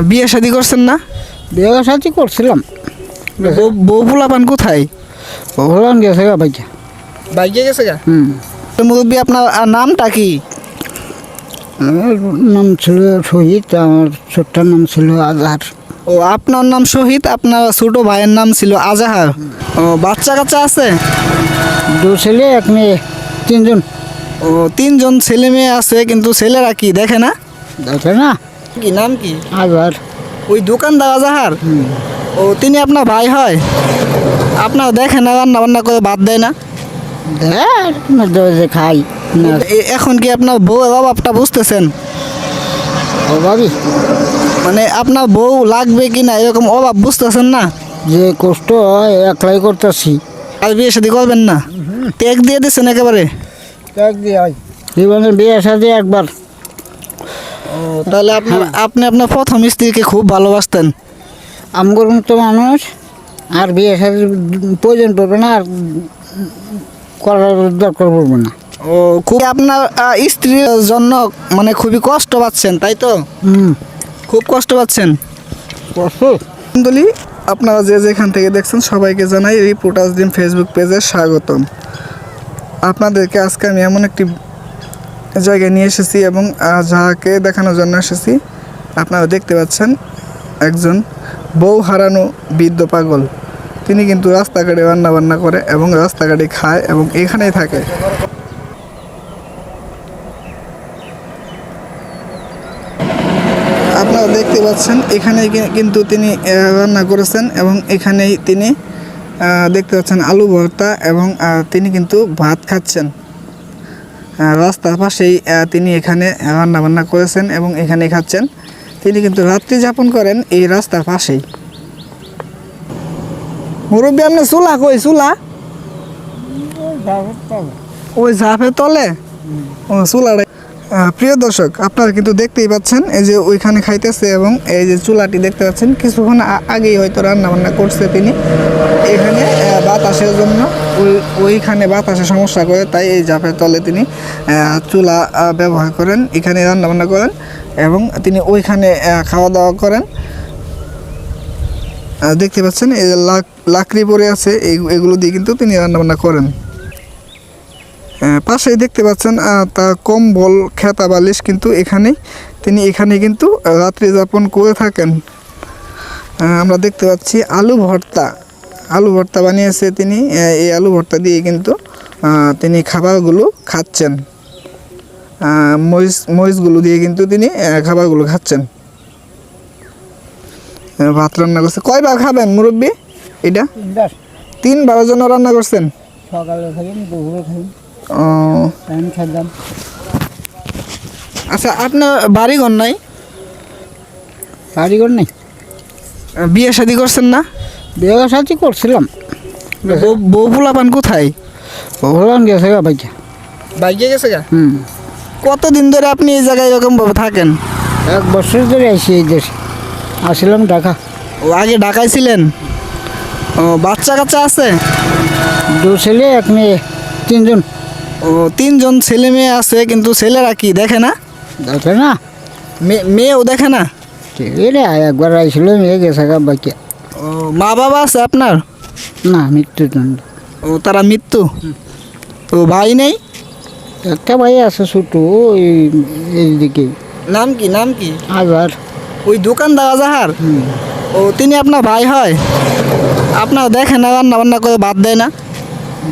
বিয়ে শাদী করছেন না? বিয়ে শাদি করছিলাম। বউ পোলাপান কোথায়? বললাম গেছে গা বাইকে। বাইকে গেছে গা? তো মুরব্বী আপনার নামটা কি? আমার নাম ছিল শহীদ, আমার ছোট্টার নাম ছিল আজহার। ও, আপনার নাম শহীদ, আপনার ছোট ভাইয়ের নাম ছিল আজাহার। ও, বাচ্চা কাচ্চা আছে? 2 ছেলে 1 মেয়ে, 3 জন। ও, 3 জন ছেলে মেয়ে আছে, কিন্তু ছেলেরা কি দেখে না? দেখে না। কি নাম কি? আজহার। ওই দোকানদার আজাহার? ও, তিনি আপনার ভাই হয়? আপনার দেখে না, রান্না বান্না করে বাদ দেয় না? দেখ না, যে খাই না। এখন কি আপনার বউয়ের অভাবটা বুঝতেছেন? ও ভাবি, মানে আপনার বউ লাগবে কি না এরকম অভাব বুঝতেছেন না? যে কষ্ট হয় একলাই করতেছি। আর বিয়ে শাদী করবেন না? ত্যাগ দিয়ে দিচ্ছেন একেবারে? জীবনে বিয়ে শাদি একবার। ও, তাহলে আপনি আপনার প্রথম স্ত্রীকে খুব ভালোবাসতেন? আমগর মতো মানুষ আর বিয়ে শাদির প্রয়োজন পড়বে না, আর করার দরকার পড়বে না। ও, খুব আপনার স্ত্রীর জন্য মানে খুবই কষ্ট পাচ্ছেন, তাই তো? খুব কষ্ট পাচ্ছেন। বন্ধুলি, আপনারা যে যেখান থেকে দেখছেন সবাইকে জানাই রিপোর্টার্স ড্রিম ফেসবুক পেজে স্বাগতম। আপনাদেরকে আজকে আমি এমন একটি জায়গায় নিয়ে এসেছি এবং যাকে দেখানোর জন্য এসেছি। আপনারা দেখতে পাচ্ছেন একজন বউ হারানো বৃদ্ধ পাগল। তিনি কিন্তু রাস্তাঘাটে রান্নাবান্না করে এবং রাস্তাঘাটে খায় এবং এখানেই থাকে। আপনারা দেখতে পাচ্ছেন এখানেই কিন্তু তিনি রান্না করেছেন এবং এখানেই তিনি দেখতে পাচ্ছেন আলু ভর্তা এবং তিনি কিন্তু ভাত খাচ্ছেন। রাস্তার পাশেই তিনি এখানে রান্নাবান্না করেছেন এবং এখানেই খাচ্ছেন। তিনি কিন্তু রাত্রি যাপন করেন এই রাস্তার পাশেই। মুরব্বী, আপনার চুলা কই? চুলা ওই ঝাপের তলে? ও, চুলাটা। প্রিয় দর্শক, আপনারা কিন্তু দেখতেই পাচ্ছেন এই যে ওইখানে খাইতেছে এবং এই যে চুলাটি দেখতে পাচ্ছেন কিছুক্ষণ আগেই হয়তো রান্না বান্না করছে তিনি এখানে বাতাসের জন্য। ওইখানে বাতাসের সমস্যা করে, তাই এই ঝাপের তলে তিনি চুলা ব্যবহার করেন, এখানে রান্না বান্না করেন এবং তিনি ওইখানে খাওয়া দাওয়া করেন। দেখতে পাচ্ছেন এই যে লাকড়ি পড়ে আছে, এগুলো দিয়ে কিন্তু তিনি রান্নাবান্না করেন। পাশেই দেখতে পাচ্ছেন তার কম্বল খেতা বালিশ কিন্তু তিনি এখানে কিন্তু রাত্রি যাপন করে থাকেন। আমরা দেখতে পাচ্ছি আলু ভর্তা বানিয়েছে তিনি। এই আলু ভর্তা দিয়ে কিন্তু তিনি খাবারগুলো খাচ্ছেন। মরিচগুলো দিয়ে কিন্তু তিনি খাবারগুলো খাচ্ছেন। ভাত রান্না করছে। কয়বার খাবেন মুরব্বী এটা? 3 বারের জন্য রান্না করছেন? সকালে খাইলাম, দুপুরে খাইলাম। ও, খাইলাম। আচ্ছা, আপনার বাড়িঘর নাই? বাড়িঘর নেই। বিয়ে শাদী করছেন না? বিয়ে শাদি করছিলাম। বউ পোলাপান কোথায়? বললাম গেছে গা বাইকে। বাইকে গেছে গা? কতদিন ধরে আপনি এই জায়গায় এরকম ভাবে থাকেন? 1 বছর ধরে আইসি এই দেশে। আসলাম ঢাকা। ও, আগে ঢাকায় ছিলেন? ও, বাচ্চা কাচ্চা আছে? 2 ছেলে 1 মেয়ে, 3 জন। ও, 3 জন ছেলে মেয়ে আছে, কিন্তু ছেলেরা কি দেখে না? দেখে না। মেয়েও দেখে না? ঠিক রে, একবার আইছিল, মেয়ে গেছে গা বাইকে। ও, মা বাবা আছে আপনার? না, মৃত্যুদণ্ড। ও, তারা মৃত্যু? ও, ভাই নেই? একটা ভাই আছে ছোট, এইদিকে। নাম কি? আজহার। ওই দোকানদার আজাহার? ও, তিনি আপনার ভাই হয়? আপনার দেখে না, রান্না বান্না করে বাদ দেয় না?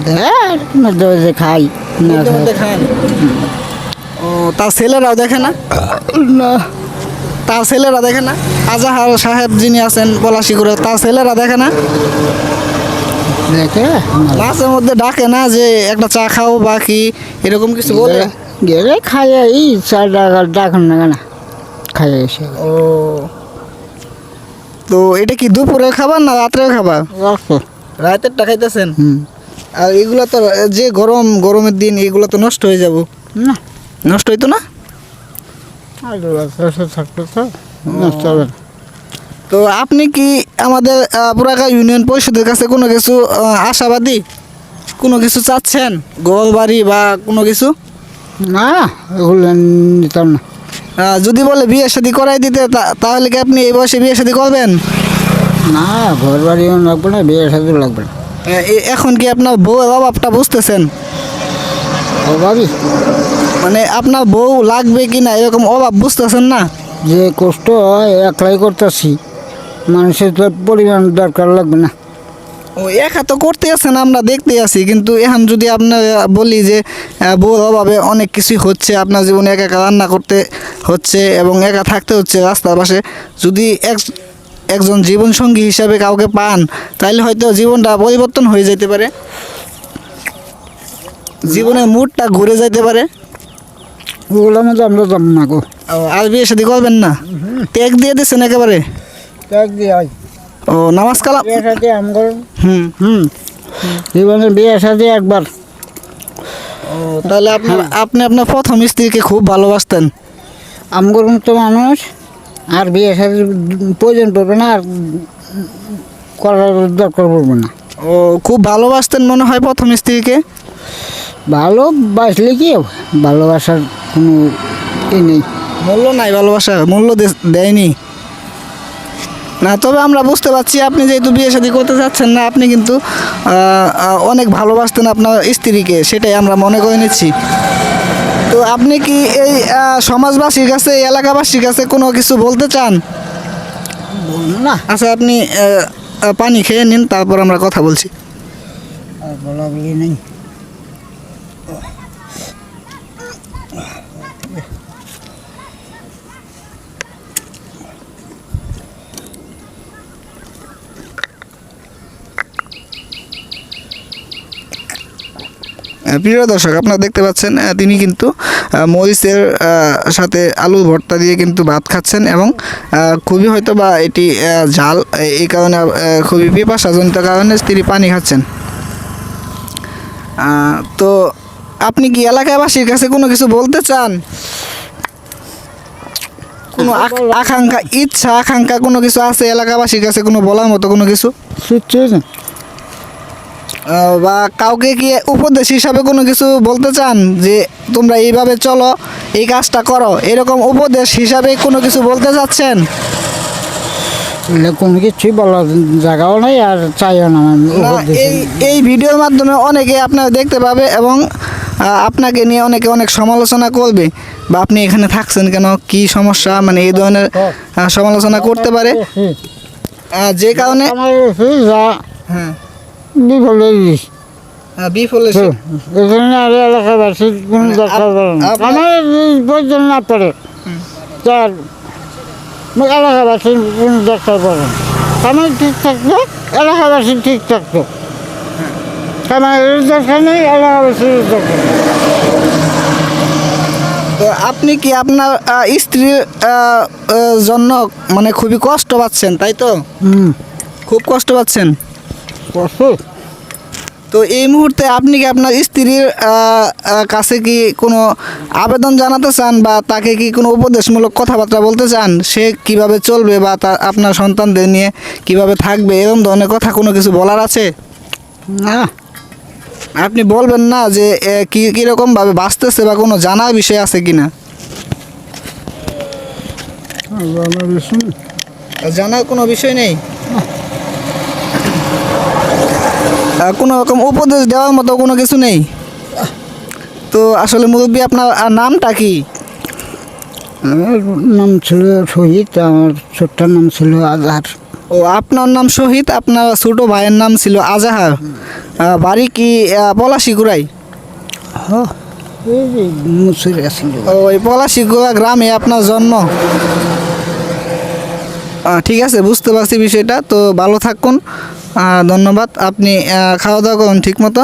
দেখ না, যে খাই না। মধ্যে খান? ও, তার ছেলেরাও দেখে না? না, তার ছেলেরা দেখে না? আজাহার সাহেব যিনি আছেন পলাশীপুরে, তার ছেলেরা দেখে না? দেখে মাঝে মধ্যে ডাকে না যে একটা চা খাও বা কি এরকম কিছু বলে? গেলে খাই, এই 4 টাকা ডাকুন না কেন, খাই এসে। ও, তো এটা কি দুপুরে খাবার না রাত্রে খাবার? রাতেরটা খাইতেছেন? আর এগুলো তো যে গরমের দিন এগুলো তো নষ্ট হয়ে যাব না। নষ্ট হইতো না? থাকতো তো নষ্ট হবে না। তো আপনি কি আমাদের পুরাকা ইউনিয়ন পরিষদের কাছে কোনো কিছু আশাবাদী, কোনো কিছু চাচ্ছেন, ঘর বাড়ি বা কোনো কিছু? না, এগুলো নিতাম না। যদি বলে বিয়ে শাদী করাই দিতে তাহলে কি আপনি এই বয়সে বিয়ে শাদী করবেন? না, ঘর বাড়িও লাগবে না, বিয়ে সাথে লাগবে না। এখন কি আপনার বউয়ের অভাবটা বুঝতেছেন? অভাবই মানে আপনার বউ লাগবে কি না এরকম অভাব বুঝতেছেন না? যে কষ্ট হয় একলাই করতেছি, মানুষের তো পরিমাণ দরকার লাগবে না। ও একা তো করতে আছেন, আমরা দেখতে আছি, কিন্তু এখন যদি আপনার বলি যে বউর অভাবে অনেক কিছুই হচ্ছে আপনার জীবনে, একা একা রান্না করতে হচ্ছে এবং একা থাকতে হচ্ছে রাস্তার পাশে, যদি একজন জীবনসঙ্গী হিসাবে কাউকে পান তাহলে হয়তো জীবনটা পরিবর্তন হয়ে যেতে পারে, জীবনের মুডটা ঘুরে যেতে পারে। ওগুলোর মধ্যে আমরা যাব না গো। আর বিয়ে শাদী করবেন না? ত্যাগ দিয়ে দিচ্ছেন একেবারে? ত্যাগ দিয়ে হয় ও নামাজ কালাম। বিয়ে সাথে আমগর হুম জীবনে বিয়ে সাথে একবার। তাহলে আপনি আপনার প্রথম স্ত্রীকে খুব ভালোবাসতেন? আমগর মতো মানুষ আর বিয়ে সাথে প্রয়োজন পড়বে না, আর করার দরকার পড়বে না। ও খুব ভালোবাসতেন মনে হয় প্রথম স্ত্রীকে? ভালোবাসলে কি হবে? ভালোবাসার কোনো নেই, মূল্য নাই, ভালোবাসা মূল্য দেয়নি না। তবে আমরা বুঝতে পারছি আপনি যেহেতু বিয়ে শাদী করতে চাচ্ছেন না, আপনি কিন্তু অনেক ভালোবাসতেন আপনার স্ত্রীকে, সেটাই আমরা মনে করে নিচ্ছি। তো আপনি কি এই সমাজবাসীর কাছে, এলাকাবাসীর কাছে কোনো কিছু বলতে চান? না আচ্ছা আপনি পানি খেয়ে নিন, তারপর আমরা কথা বলছি। আর বলা বলি নেই। প্রিয় দর্শক, আপনারা দেখতে পাচ্ছেন তিনি কিন্তু মরিচের সাথে আলুর ভর্তা দিয়ে কিন্তু ভাত খাচ্ছেন এবং খুবই হয়তো বা এটি ঝাল, এই কারণে খুবই পিপাসাজনিত কারণে তিনি পানি খাচ্ছেন। তো আপনি কি এলাকাবাসীর কাছে কোনো কিছু বলতে চান? কোনো আকাঙ্ক্ষা, ইচ্ছা, আকাঙ্ক্ষা কোনো কিছু আছে এলাকাবাসীর কাছে, কোনো বলার মতো কোনো কিছু? বা কাউকে কি উপদেশ হিসাবে কোনো কিছু বলতে চান যে তোমরা এইভাবে চলো, এই কাজটা করো, এরকম উপদেশ হিসাবে কোনো কিছু বলতে চাচ্ছেন? কোনো কিছুই বলার জায়গাও নাই আর চাইও না। এই ভিডিওর মাধ্যমে অনেকে আপনারা দেখতে পাবে এবং আপনাকে নিয়ে অনেকে অনেক সমালোচনা করবে, বা আপনি এখানে থাকছেন কেন, কি সমস্যা, মানে এই ধরনের সমালোচনা করতে পারে, যে কারণে হ্যাঁ এখানে আর এলাকাবাসীর কোনো দরকার পড়ে না। আমার প্রয়োজন না পড়ে, তার এলাকাবাসীর কোনো দরকার পড়ে না। আমার ঠিক থাকতো, এলাকাবাসী ঠিক থাকতো। আমার দরকার নেই, এলাকাবাসীর দরকার। তো আপনি কি আপনার স্ত্রীর জন্য মানে খুবই কষ্ট পাচ্ছেন, তাই তো? খুব কষ্ট পাচ্ছেন। তো এই মুহূর্তে আপনি কি আপনার স্ত্রীর কাছে কি কোনো আবেদন জানাতে চান, বা তাকে কি কোনো উপদেশমূলক কথাবার্তা বলতে চান, সে কিভাবে চলবে বা আপনার সন্তানদের নিয়ে কিভাবে থাকবে, এরকম ধরনের কথা কোনো কিছু বলার আছে? না, আপনি বলবেন না যে কীরকমভাবে বাঁচতেছে বা কোনো জানার বিষয় আছে কি না? জানার কোনো বিষয় নেই, কোনো রকম উপদেশ দেওয়ার মতো কোনো কিছু নেই। তো আসলে মুরব্বী, আপনার নামটা কি? আমার নাম ছিল শহীদ, আমার ছোট্টার নাম ছিল আজহার। ও আপনার নাম শহীদ, আপনার ছোট ভাইয়ের নাম ছিল আজাহার। বাড়ি কি পলাশিগুড়াই? ওই পলাশিগুড়া গ্রামে আপনার জন্ম? ঠিক আছে, বুঝতে পারছি বিষয়টা। তো ভালো থাকুন, ধন্যবাদ। আপনি খাওয়া দাওয়া করুন ঠিক মতো।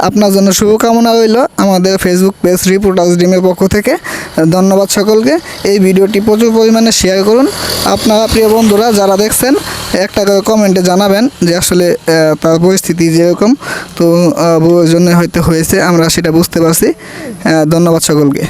আপনার জন্য শুভকামনা রইল আমাদের ফেসবুক পেজ রিপোর্টার্স ডিমের পক্ষ থেকে। ধন্যবাদ সকলকে। এই ভিডিওটি প্রচুর পরিমাণে শেয়ার করুন। আপনারা প্রিয় বন্ধুরা যারা দেখছেন, একটা করে কমেন্টে জানাবেন যে আসলে তার পরিস্থিতি যেরকম, তো বউয়ের জন্য হয়তো হয়েছে, আমরা সেটা বুঝতে পারছি। ধন্যবাদ সকলকে।